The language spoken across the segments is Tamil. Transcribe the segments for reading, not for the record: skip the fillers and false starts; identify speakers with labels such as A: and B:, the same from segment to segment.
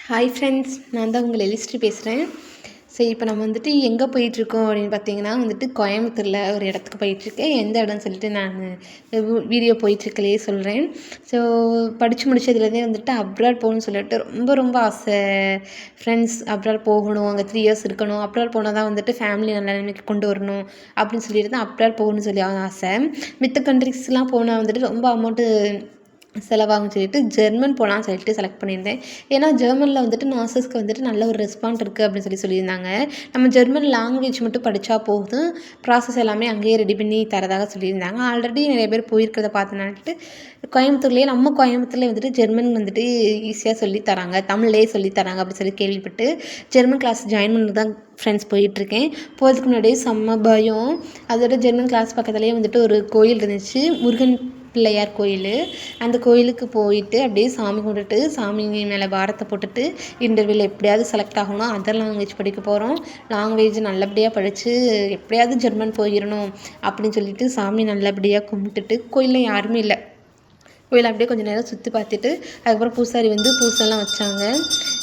A: ஹாய் ஃப்ரெண்ட்ஸ், நான் தான் உங்கள் எலிஸ்ட்ரி பேசுகிறேன். சரி, இப்போ நம்ம வந்துட்டு எங்கே போயிட்டுருக்கோம் அப்படின்னு பார்த்தீங்கன்னா கோயம்புத்தூரில் ஒரு இடத்துக்கு போயிட்டுருக்கேன். எந்த இடம்னு சொல்லிட்டு நான் வீடியோ போயிட்டுருக்கலையே சொல்கிறேன். ஸோ படித்து முடிச்சதுலேருந்தே அப்ராட் போகணும்னு சொல்லிட்டு ரொம்ப ரொம்ப ஆசை ஃப்ரெண்ட்ஸ். அப்ராட் போகணும், அங்கே 3 இயர்ஸ் இருக்கணும், அப்ராட் போனால் தான் ஃபேமிலி நல்ல நிலைமைக்கு கொண்டு வரணும் அப்படின்னு சொல்லிட்டு தான் அப்ராட் போகணும்னு சொல்லி ஆசை. மித்த கண்ட்ரிஸ்லாம் போனால் ரொம்ப அமௌண்ட்டு செலவாகும்னு சொல்லிட்டு ஜெர்மன் போகலான்னு சொல்லிட்டு செலக்ட் பண்ணியிருந்தேன். ஏன்னா ஜெர்மனில் நர்சஸ்க்கு நல்ல ஒரு ரெஸ்பாண்ட் இருக்குது அப்படின்னு சொல்லியிருந்தாங்க. நம்ம ஜெர்மன் லாங்குவேஜ் மட்டும் படித்தா போதும், ப்ராசஸ் எல்லாமே அங்கேயே ரெடி பண்ணி தரதாக சொல்லியிருந்தாங்க. ஆல்ரெடி நிறைய பேர் போயிருக்கிறத பார்த்தனாட்டு நம்ம கோயம்புத்தூர்லேயே ஜெர்மன் ஈஸியாக சொல்லி தராங்க, தமிழ்லேயே சொல்லி தராங்க அப்படின்னு சொல்லி கேள்விப்பட்டு ஜெர்மன் கிளாஸ் ஜாயின் பண்ணி தான் ஃப்ரெண்ட்ஸ் போயிட்டுருக்கேன். போகிறதுக்கு முன்னாடியே செம்ம பயம். அதோட ஜெர்மன் கிளாஸ் பக்கத்துலேயே ஒரு கோயில் இருந்துச்சு, முருகன் பிள்ளையார் கோயில். அந்த கோயிலுக்கு போயிட்டு அப்படியே சாமி கும்பிட்டுட்டு சாமி மேலே பாரத்தை போட்டுட்டு இன்டர்வியூவில் எப்படியாவது செலக்ட் ஆகணும், அதர் லாங்குவேஜ் படிக்க போகிறோம், லாங்குவேஜ் நல்லபடியாக படித்து எப்படியாவது ஜெர்மன் போயிடணும் அப்படின்னு சொல்லிட்டு சாமி நல்லபடியாக கும்பிட்டுட்டு கோயிலில் யாருமே இல்லை. கோயிலை அப்படியே கொஞ்சம் நேரம் சுற்றி பார்த்துட்டு அதுக்கப்புறம் பூசாரி பூசைலாம் வச்சாங்க.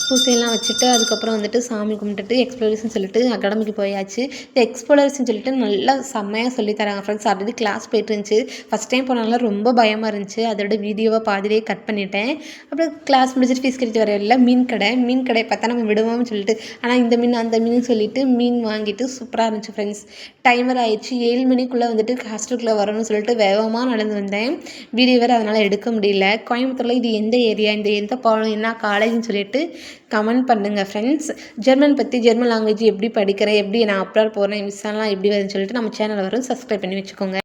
A: பூசையெல்லாம் வச்சுட்டு அதுக்கப்புறம் சாமி கும்பிட்டுட்டு எக்ஸ்ப்ளோரேஷன் சொல்லிட்டு அகாடமிக்கு போயாச்சு. இந்த எக்ஸ்ப்ளோரேஷன் சொல்லிட்டு நல்லா செம்மையாக சொல்லித்தராங்க ஃப்ரெண்ட்ஸ். ஆல்ரெடி கிளாஸ் போயிட்டு இருந்துச்சு. ஃபஸ்ட் டைம் போனால ரொம்ப பயமாக இருந்துச்சு. அதோட வீடியோவை பாதியிலே கட் பண்ணிட்டேன். அப்புறம் கிளாஸ் முடிச்சுட்டு ஃபீஸ் கட்டிட்டு வரையில மீன் கடை பார்த்தா நம்ம விடுவோம்னு சொல்லிட்டு, ஆனால் இந்த மீன் அந்த மீன் சொல்லிட்டு மீன் வாங்கிட்டு சூப்பராக இருந்துச்சு ஃப்ரெண்ட்ஸ். டைமர் ஆயிடுச்சு, 7 மணிக்குள்ளே ஹாஸ்டலுக்குள்ளே வரணும்னு சொல்லிட்டு வேகமாக நடந்து வந்தேன். வீடியோ வேறு அதனால் எடுக்க முடியல. கோயம்புத்தூரில் இது எந்த ஏரியா, இந்த எந்த பாடம், என்ன காலேஜ்னு சொல்லிட்டு கமெண்ட் பண்ணுங்கள் ஃப்ரெண்ட்ஸ். ஜெர்மன் லாங்குவேஜ் எப்படி படிக்கிறேன், எப்படி நான் அப்ராட் போகிறேன், மிஸ்ஸெல்லாம் எப்படி வருதுன்னு சொல்லிட்டு நம்ம சேனலில் வரும், சப்ஸ்கிரைப் பண்ணி வச்சுக்கோங்க.